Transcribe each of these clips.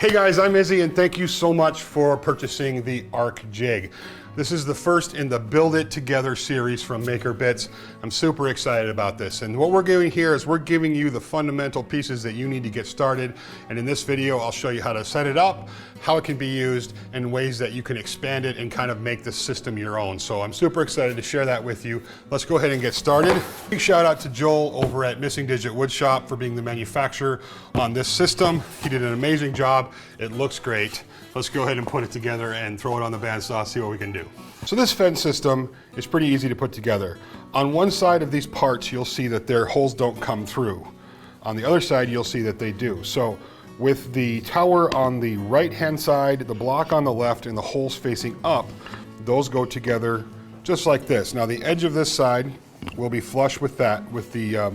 Hey guys, I'm Izzy and thank you so much for purchasing the Arc Jig. This is the first in the Build It Together series from Maker Bits. I'm super excited about this, and what we're doing here is we're giving you the fundamental pieces that you need to get started, and in this video I'll show you how to set it up, how it can be used, and ways that you can expand it and kind of make the system your own. So I'm super excited to share that with you. Let's go ahead and get started. Big shout out to Joel over at Missing Digit Woodshop for being the manufacturer on this system. He did an amazing job. It looks great. Let's go ahead and put it together and throw it on the bandsaw, see what we can do. So this fence system is pretty easy to put together. On one side of these parts, you'll see that their holes don't come through. On the other side, you'll see that they do. So with the tower on the right-hand side, the block on the left, and the holes facing up, those go together just like this. Now the edge of this side will be flush with that, with the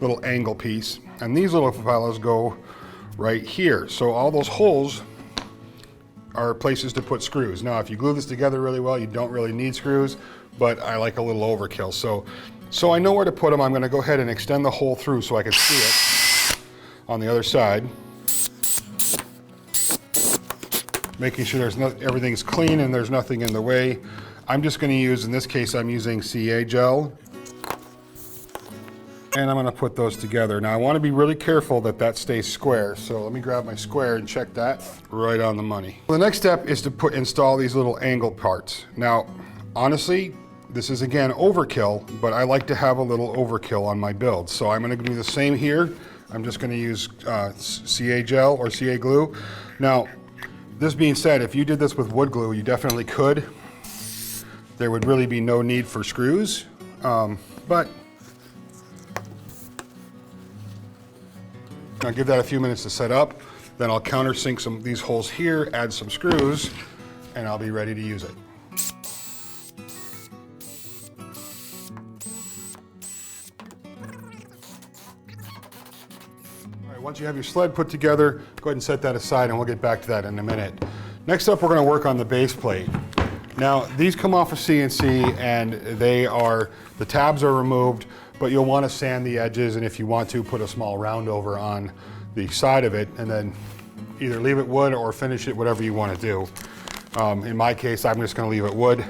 little angle piece. And these little fellows go right here. So all those holes are places to put screws. Now, if you glue this together really well, you don't really need screws, but I like a little overkill. So I know where to put them. I'm gonna go ahead and extend the hole through so I can see it on the other side. Making sure everything's clean and there's nothing in the way. I'm just gonna use, in this case, I'm using CA gel. And I'm gonna put those together. Now I wanna be really careful that that stays square. So let me grab my square and check that. Right on the money. The next step is to install these little angle parts. Now, honestly, this is again overkill, but I like to have a little overkill on my build. So I'm gonna do the same here. I'm just gonna use CA gel or CA glue. Now, this being said, if you did this with wood glue, you definitely could. There would really be no need for screws, but I'll give that a few minutes to set up, then I'll countersink some of these holes here, add some screws, and I'll be ready to use it. All right, once you have your sled put together, go ahead and set that aside and we'll get back to that in a minute. Next up, we're gonna work on the base plate. Now, these come off of CNC and the tabs are removed, but you'll want to sand the edges, and if you want to, put a small round over on the side of it, and then either leave it wood or finish it, whatever you want to do. In my case, I'm just going to leave it wood.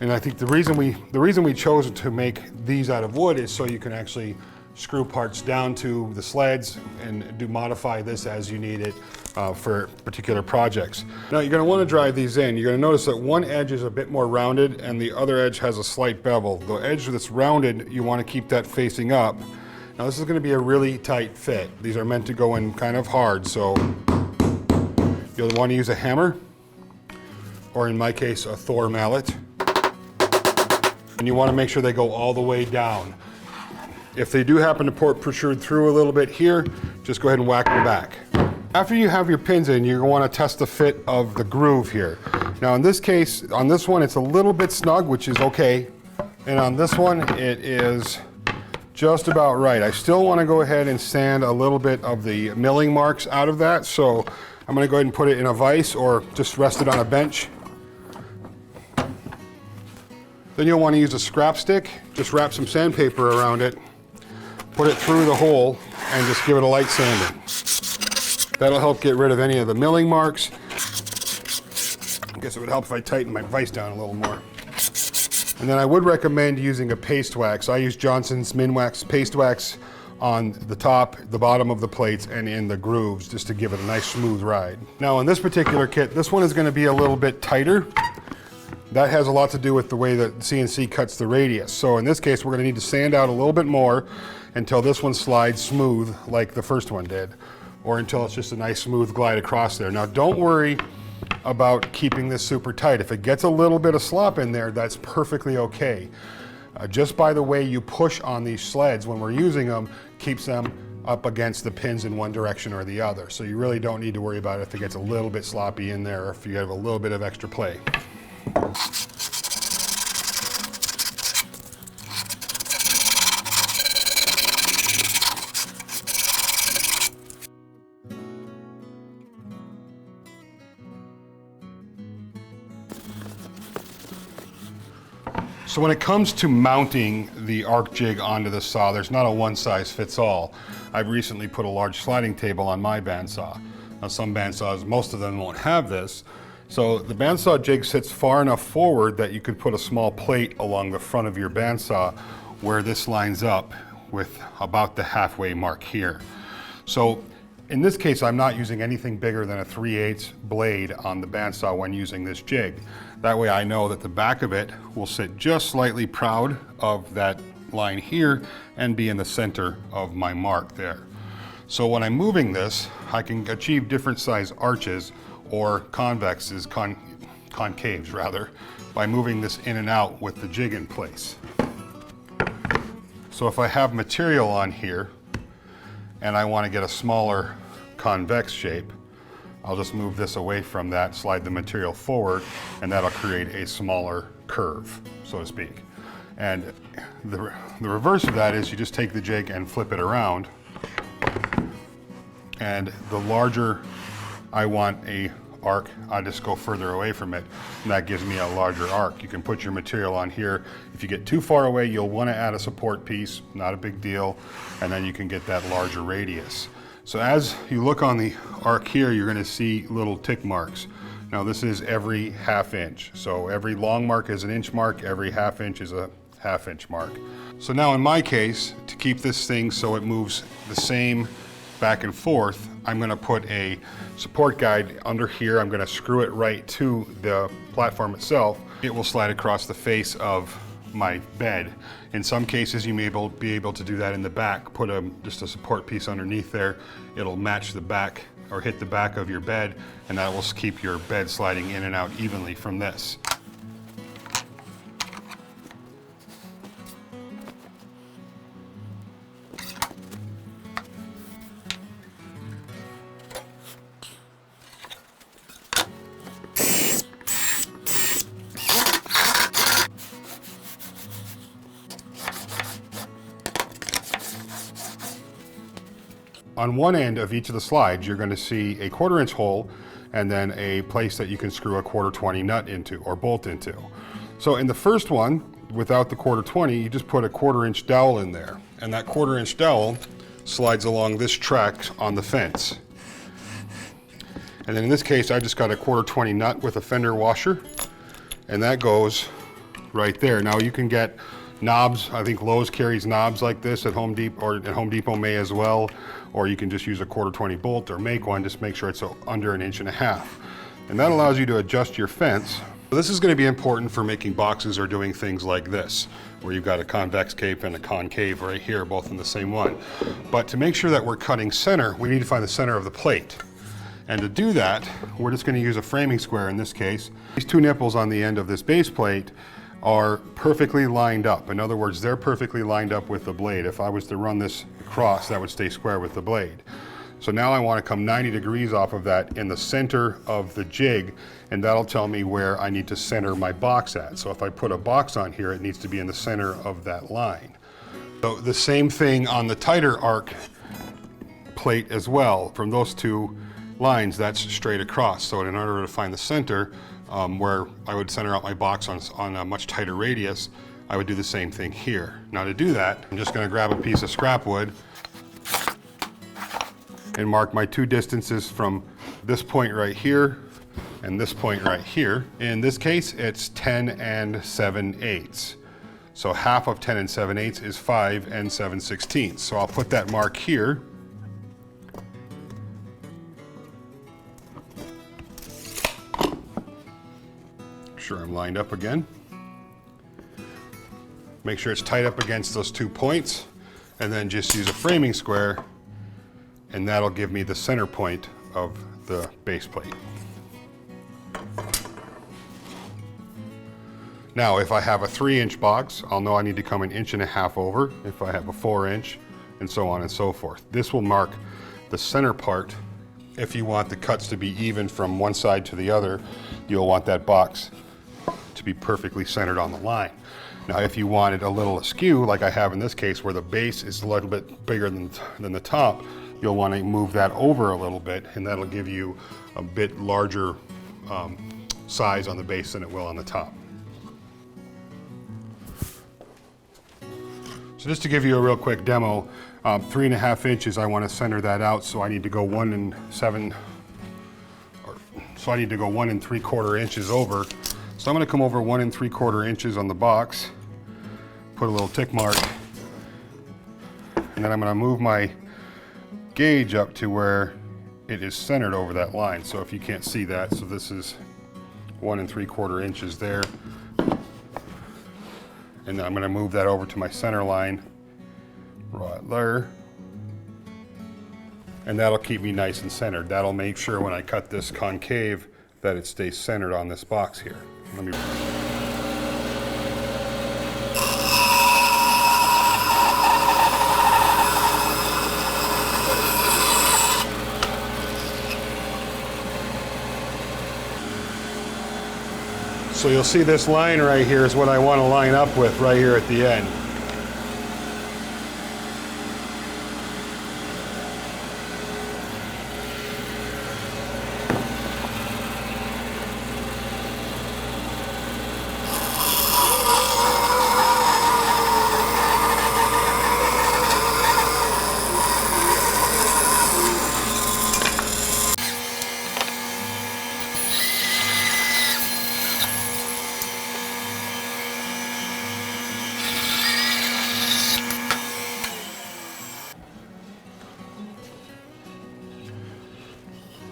And I think the reason we chose to make these out of wood is so you can actually screw parts down to the sleds and modify this as you need it for particular projects. Now you're going to want to drive these in. You're going to notice that one edge is a bit more rounded and the other edge has a slight bevel. The edge that's rounded, you want to keep that facing up. Now this is going to be a really tight fit. These are meant to go in kind of hard, so you'll want to use a hammer, or in my case, a Thor mallet. And you want to make sure they go all the way down. If they do happen to protrude through a little bit here, just go ahead and whack them back. After you have your pins in, you're going to want to test the fit of the groove here. Now in this case, on this one, it's a little bit snug, which is okay. And on this one, it is just about right. I still want to go ahead and sand a little bit of the milling marks out of that. So I'm going to go ahead and put it in a vise or just rest it on a bench. Then you'll want to use a scrap stick. Just wrap some sandpaper around it. Put it through the hole and just give it a light sanding. That'll help get rid of any of the milling marks. I guess it would help if I tighten my vise down a little more. And then I would recommend using a paste wax. I use Johnson's Minwax paste wax on the top, the bottom of the plates, and in the grooves, just to give it a nice smooth ride. Now on this particular kit, this one is going to be a little bit tighter. That has a lot to do with the way that CNC cuts the radius. So in this case, we're going to need to sand out a little bit more until this one slides smooth like the first one did, or until it's just a nice smooth glide across there. Now don't worry about keeping this super tight. If it gets a little bit of slop in there, that's perfectly okay. Just by the way you push on these sleds when we're using them, keeps them up against the pins in one direction or the other. So you really don't need to worry about it if it gets a little bit sloppy in there, or if you have a little bit of extra play. So when it comes to mounting the Arc Jig onto the saw, there's not a one size fits all. I've recently put a large sliding table on my bandsaw. Now some bandsaws, most of them won't have this. So the bandsaw jig sits far enough forward that you could put a small plate along the front of your bandsaw where this lines up with about the halfway mark here. So in this case, I'm not using anything bigger than a 3/8 blade on the bandsaw when using this jig. That way I know that the back of it will sit just slightly proud of that line here and be in the center of my mark there. So when I'm moving this, I can achieve different size arches or concaves rather, by moving this in and out with the jig in place. So if I have material on here and I want to get a smaller convex shape, I'll just move this away from that, slide the material forward, and that'll create a smaller curve, so to speak. And the reverse of that is you just take the jig and flip it around, and the larger I want a arc, I just go further away from it, and that gives me a larger arc. You can put your material on here. If you get too far away, you'll want to add a support piece, not a big deal, and then you can get that larger radius. So as you look on the arc here, you're going to see little tick marks. Now this is every 1/2 inch. So every long mark is an inch mark, every 1/2 inch is a 1/2 inch mark. So now in my case, to keep this thing so it moves the same back and forth, I'm going to put a support guide under here. I'm going to screw it right to the platform itself. It will slide across the face of my bed. In some cases you may be able to do that in the back. Put just a support piece underneath there. It'll match the back or hit the back of your bed, and that will keep your bed sliding in and out evenly from this. On one end of each of the slides, you're going to see a 1/4 inch hole and then a place that you can screw a 1/4-20 nut into or bolt into. So in the first one, without the 1/4-20, you just put a 1/4 inch dowel in there, and that 1/4 inch dowel slides along this track on the fence. And then in this case, I just got a 1/4-20 nut with a fender washer, and that goes right there. Now you can get knobs. I think Lowe's carries knobs like this at Home Depot, or at Home Depot may as well, or you can just use a 1/4-20 bolt or make one. Just make sure it's under 1.5 inches. And that allows you to adjust your fence. This is going to be important for making boxes or doing things like this, where you've got a convex cape and a concave right here, both in the same one. But to make sure that we're cutting center, we need to find the center of the plate. And to do that, we're just going to use a framing square in this case. These 2 nipples on the end of this base plate are perfectly lined up. In other words, they're perfectly lined up with the blade. If I was to run this across, that would stay square with the blade. So now I want to come 90 degrees off of that in the center of the jig, and that'll tell me where I need to center my box at. So if I put a box on here, it needs to be in the center of that line. So the same thing on the tighter arc plate as well. From those 2 lines, that's straight across. So in order to find the center, where I would center out my box on a much tighter radius, I would do the same thing here. Now to do that, I'm just going to grab a piece of scrap wood and mark my 2 distances from this point right here and this point right here. In this case, it's 10 7/8. So half of 10 7/8 is 5 7/16. So I'll put that mark here. Sure I'm lined up again. Make sure it's tight up against those 2 points, and then just use a framing square, and that'll give me the center point of the base plate. Now if I have a 3-inch box, I'll know I need to come 1.5 inches over. If I have a 4-inch, and so on and so forth. This will mark the center part. If you want the cuts to be even from one side to the other, you'll want that box to be perfectly centered on the line. Now if you want it a little askew, like I have in this case where the base is a little bit bigger than the top, you'll want to move that over a little bit, and that'll give you a bit larger size on the base than it will on the top. So just to give you a real quick demo, 3.5 inches, I want to center that out, so I need to go 1 7/8 So I need to go 1 3/4 inches over. So I'm going to come over 1 3/4 inches on the box, put a little tick mark, and then I'm going to move my gauge up to where it is centered over that line. So if you can't see that, so this is 1 3/4 inches there. And then I'm going to move that over to my center line right there. And that'll keep me nice and centered. That'll make sure when I cut this concave that it stays centered on this box here. Let me. So you'll see this line right here is what I want to line up with right here at the end.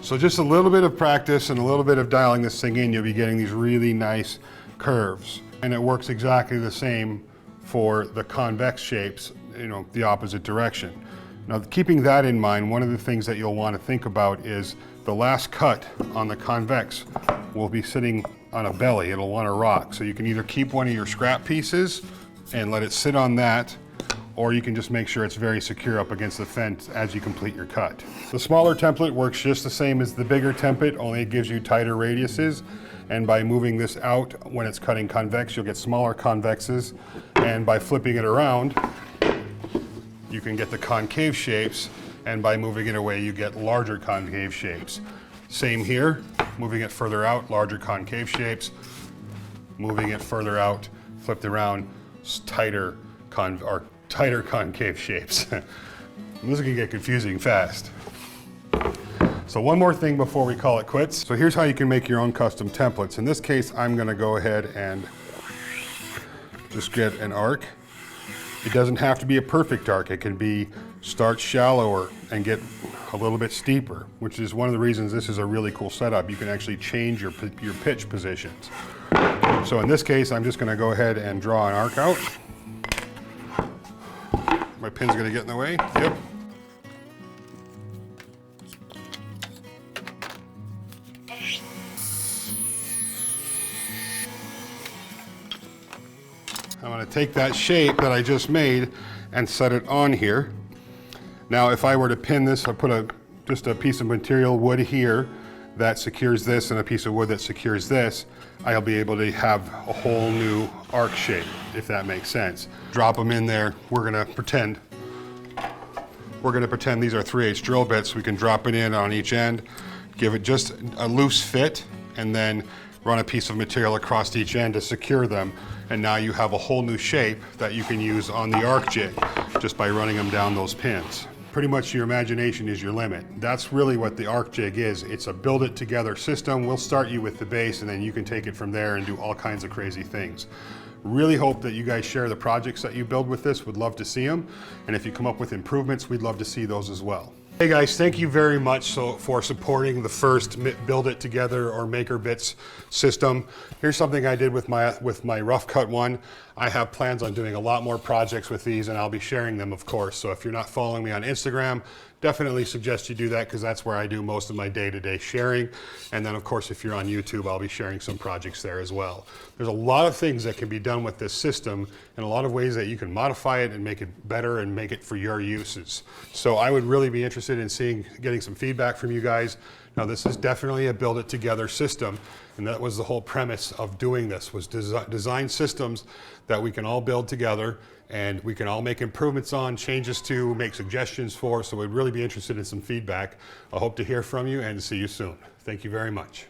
So just a little bit of practice and a little bit of dialing this thing in, you'll be getting these really nice curves. And it works exactly the same for the convex shapes, you know, the opposite direction. Now, keeping that in mind, one of the things that you'll want to think about is the last cut on the convex will be sitting on a belly. It'll want to rock. So you can either keep one of your scrap pieces and let it sit on that, or you can just make sure it's very secure up against the fence as you complete your cut. The smaller template works just the same as the bigger template, only it gives you tighter radiuses. And by moving this out when it's cutting convex, you'll get smaller convexes. And by flipping it around, you can get the concave shapes. And by moving it away, you get larger concave shapes. Same here, moving it further out, larger concave shapes. Moving it further out, flipped around, tighter concave shapes. This can get confusing fast. So one more thing before we call it quits. So here's how you can make your own custom templates. In this case, I'm going to go ahead and just get an arc. It doesn't have to be a perfect arc. It can be start shallower and get a little bit steeper, which is one of the reasons this is a really cool setup. You can actually change your pitch positions. So in this case, I'm just going to go ahead and draw an arc out. My pin's going to get in the way. Yep. I'm going to take that shape that I just made and set it on here. Now, if I were to pin this, I put just a piece of material, wood here, that secures this, and a piece of wood that secures this, I'll be able to have a whole new arc shape, if that makes sense. Drop them in there. We're gonna pretend these are 3/8 drill bits. We can drop it in on each end, give it just a loose fit, and then run a piece of material across each end to secure them. And now you have a whole new shape that you can use on the arc jig just by running them down those pins. Pretty much your imagination is your limit. That's really what the arc jig is. It's a build it together system. We'll start you with the base and then you can take it from there and do all kinds of crazy things. Really hope that you guys share the projects that you build with this. Would love to see them. And if you come up with improvements, we'd love to see those as well. Hey guys, thank you very much for supporting the first Build It Together or Maker Bits system. Here's something I did with my rough cut one. I have plans on doing a lot more projects with these and I'll be sharing them, of course. So if you're not following me on Instagram, definitely suggest you do that because that's where I do most of my day-to-day sharing. And then of course, if you're on YouTube, I'll be sharing some projects there as well. There's a lot of things that can be done with this system and a lot of ways that you can modify it and make it better and make it for your uses. So I would really be interested in getting some feedback from you guys. Now this is definitely a build it together system, and that was the whole premise of doing this, was design systems that we can all build together and we can all make improvements on, changes to, make suggestions for, so we'd really be interested in some feedback. I hope to hear from you and see you soon. Thank you very much.